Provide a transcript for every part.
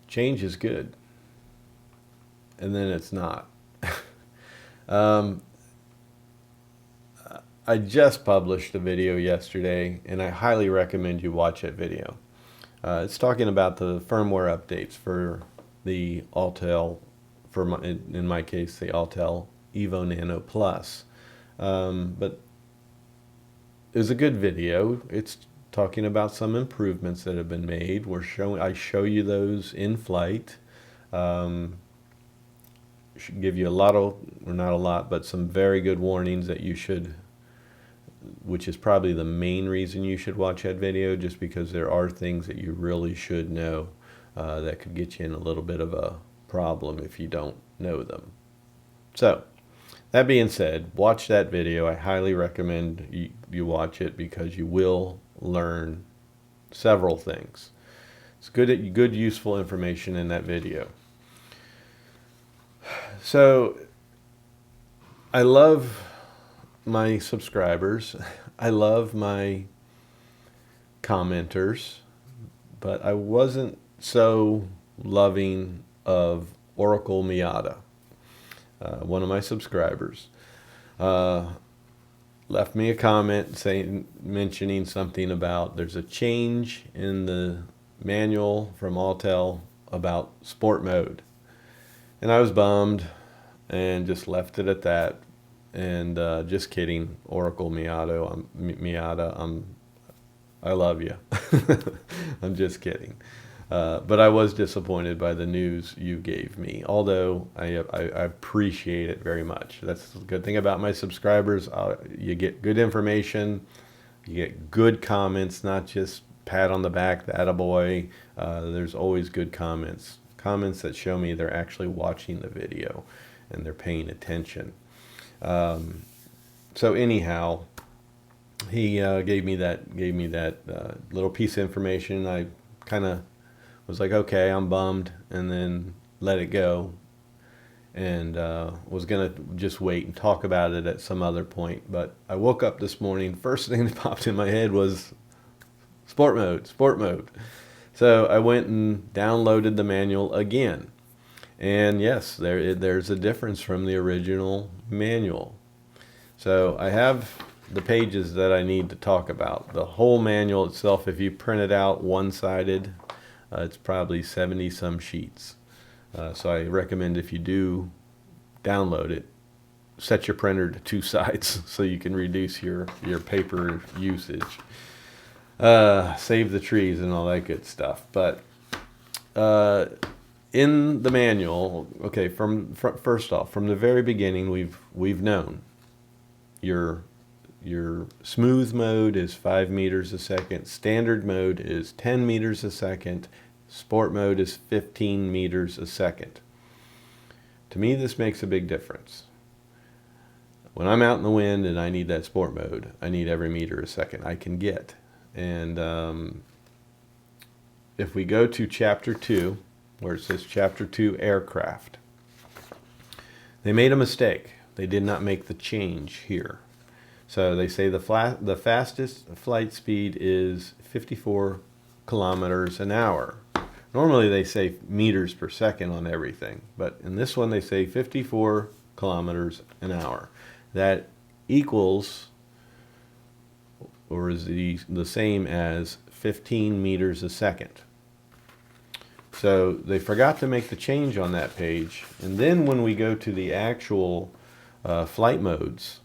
change is good, and then it's not. um, I just published a video yesterday, and I highly recommend you watch that video. It's talking about the firmware updates for the Autel, in my case, the Autel Evo Nano Plus. But it was a good video. It's talking about some improvements that have been made. I show you those in flight. Should give you a lot of, or not a lot, but some very good warnings that you should, which is probably the main reason you should watch that video, just because there are things that you really should know that could get you in a little bit of a problem if you don't know them. So, that being said, watch that video. I highly recommend you watch it because you will learn several things. It's good useful information in that video. So, I love my subscribers. I love my commenters, but I wasn't so loving of Oracle Miata. One of my subscribers left me a comment mentioning something about there's a change in the manual from Autel about sport mode, and I was bummed and just left it at that. And just kidding, Oracle Miata. I love you. I'm just kidding. But I was disappointed by the news you gave me, although I appreciate it very much. That's the good thing about my subscribers. You get good information, you get good comments, not just pat on the back, the attaboy. There's always good comments that show me they're actually watching the video and they're paying attention. So anyhow, he gave me that little piece of information. I kind of was like, okay, I'm bummed, and then let it go, and was gonna just wait and talk about it at some other point. But I woke up this morning, first thing that popped in my head was sport mode. So I went and downloaded the manual again, and yes, there's a difference from the original manual. So I have the pages that I need to talk about. The whole manual itself, if you print it out one-sided, it's probably 70 some sheets. So I recommend, if you do download it, set your printer to 2 sides so you can reduce your paper usage. Save the trees and all that good stuff. But in the manual, okay, first off, from the very beginning, we've known your smooth mode is 5 meters a second, standard mode is 10 meters a second, sport mode is 15 meters a second. To me, this makes a big difference. When I'm out in the wind and I need that sport mode, I need every meter a second I can get. And if we go to chapter 2, where it says chapter 2 aircraft, they made a mistake. They did not make the change here. So they say the fastest flight speed is 54 kilometers an hour. Normally they say meters per second on everything, but in this one they say 54 kilometers an hour. That equals, or is the same as 15 meters a second. So they forgot to make the change on that page. And then when we go to the actual flight modes,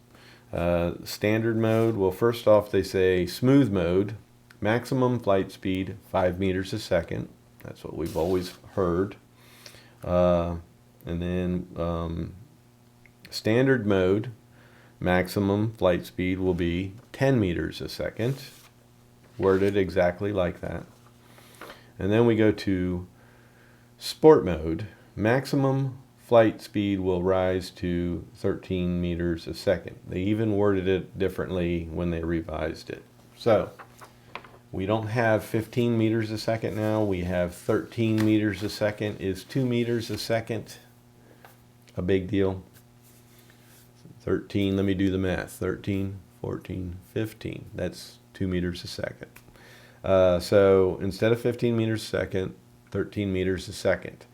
standard mode, well, first off they say smooth mode, maximum flight speed 5 meters a second. That's what we've always heard. And then standard mode, maximum flight speed will be 10 meters a second, worded exactly like that. And then we go to sport mode, maximum flight speed will rise to 13 meters a second. They even worded it differently when they revised it. So we don't have 15 meters a second now, we have 13 meters a second. Is 2 meters a second a big deal? 13, let me do the math, 13, 14, 15, that's 2 meters a second. So instead of 15 meters a second, 13 meters a second.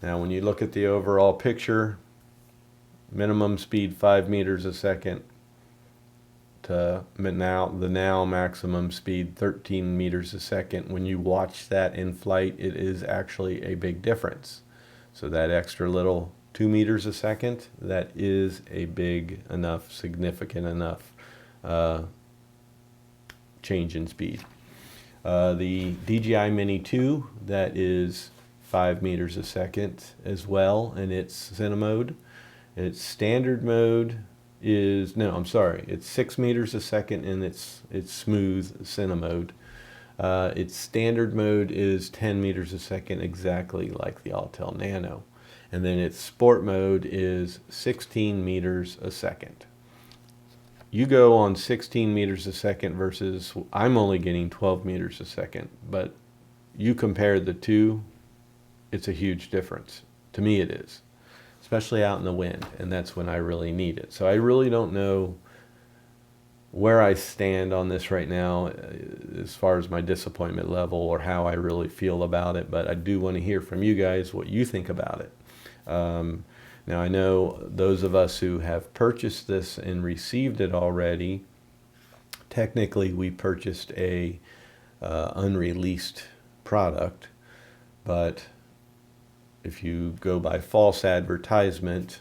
Now when you look at the overall picture, minimum speed 5 meters a second to now maximum speed 13 meters a second. When you watch that in flight, it is actually a big difference. So that extra little 2 meters a second, that is a big enough, significant enough change in speed. The DJI Mini 2, that is 5 meters a second as well in its Cine mode. Its standard mode is, no, I'm sorry, it's 6 meters a second in its smooth Cine mode. Its standard mode is 10 meters a second, exactly like the Autel Nano. And then its sport mode is 16 meters a second. You go on 16 meters a second versus I'm only getting 12 meters a second, but you compare the two, it's a huge difference. To me it is, especially out in the wind, and that's when I really need it. So I really don't know where I stand on this right now as far as my disappointment level or how I really feel about it, but I do want to hear from you guys what you think about it. Now I know those of us who have purchased this and received it already, technically we purchased a unreleased product, but if you go by false advertisement,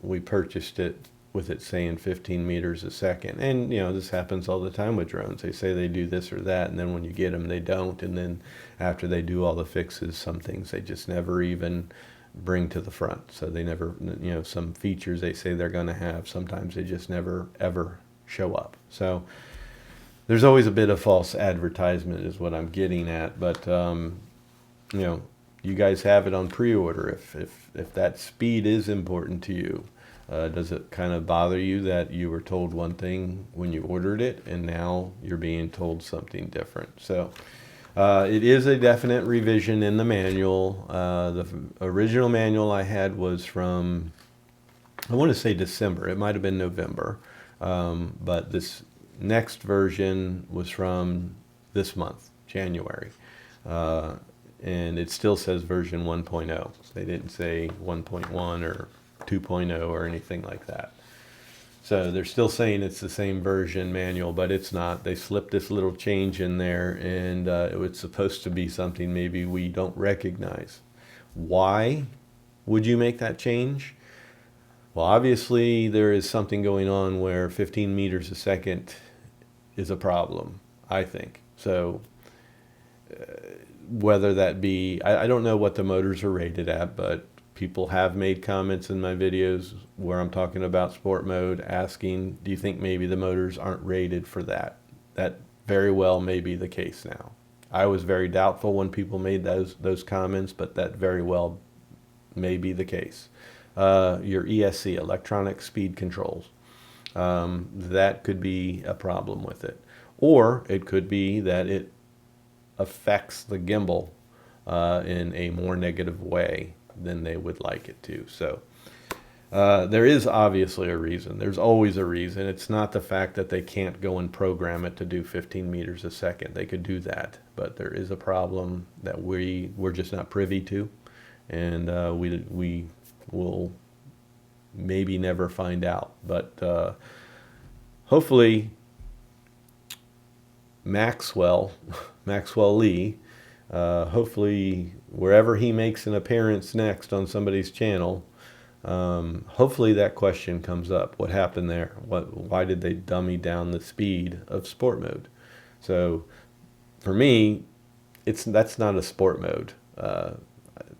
we purchased it with it saying 15 meters a second. And you know, this happens all the time with drones. They say they do this or that, and then when you get them, they don't. And then after they do all the fixes, some things they just never even bring to the front. So they never, you know, some features they say they're going to have, sometimes they just never ever show up. So there's always a bit of false advertisement is what I'm getting at. But you know, you guys have it on pre-order. If that speed is important to you, does it kind of bother you that you were told one thing when you ordered it and now you're being told something different? So it is a definite revision in the manual. The original manual I had was from, I want to say December. It might have been November. But this next version was from this month, January. And it still says version 1.0. They didn't say 1.1 or 2.0 or anything like that. So they're still saying it's the same version manual, but it's not. They slipped this little change in there, and it was supposed to be something maybe we don't recognize. Why would you make that change? Well, obviously there is something going on where 15 meters a second is a problem, I think. So whether that be, I don't know what the motors are rated at, but people have made comments in my videos where I'm talking about sport mode, asking, do you think maybe the motors aren't rated for that? That very well may be the case now. I was very doubtful when people made those comments, but that very well may be the case. Your ESC, electronic speed controls, that could be a problem with it. Or it could be that it affects the gimbal in a more negative way than they would like it to. So there is obviously a reason. There's always a reason. It's not the fact that they can't go and program it to do 15 meters a second. They could do that, but there is a problem that we're just not privy to, and we will maybe never find out. But hopefully Maxwell Lee, hopefully wherever he makes an appearance next on somebody's channel, hopefully that question comes up. What happened there? Why did they dummy down the speed of sport mode? So for me, that's not a sport mode.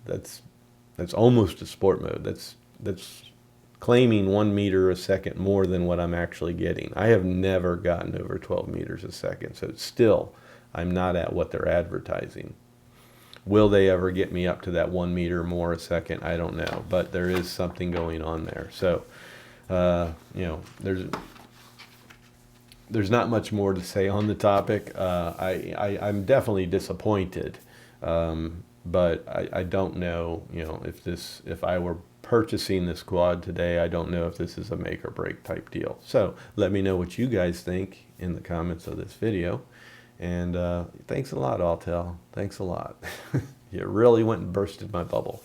That's almost a sport mode. That's claiming 1 meter a second more than what I'm actually getting. I have never gotten over 12 meters a second, so still I'm not at what they're advertising. Will they ever get me up to that 1 meter more a second? I don't know, but there is something going on there. So, you know, there's not much more to say on the topic. I'm definitely disappointed, but I don't know, you know, if I were purchasing this quad today, I don't know if this is a make or break type deal. So let me know what you guys think in the comments of this video. And thanks a lot, Autel. Thanks a lot. You really went and bursted my bubble.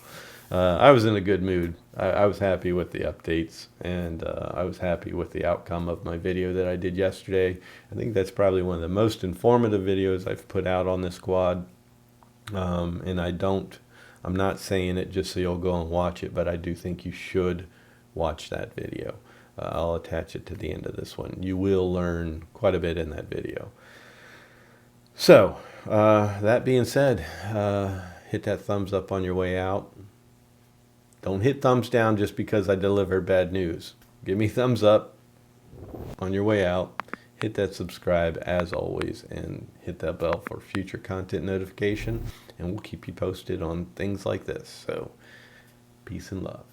I was in a good mood. I was happy with the updates, and I was happy with the outcome of my video that I did yesterday. I think that's probably one of the most informative videos I've put out on this quad. And I'm not saying it just so you'll go and watch it, but I do think you should watch that video. I'll attach it to the end of this one. You will learn quite a bit in that video. So, that being said, hit that thumbs up on your way out. Don't hit thumbs down just because I delivered bad news. Give me thumbs up on your way out. Hit that subscribe as always, and hit that bell for future content notification, and we'll keep you posted on things like this. So, peace and love.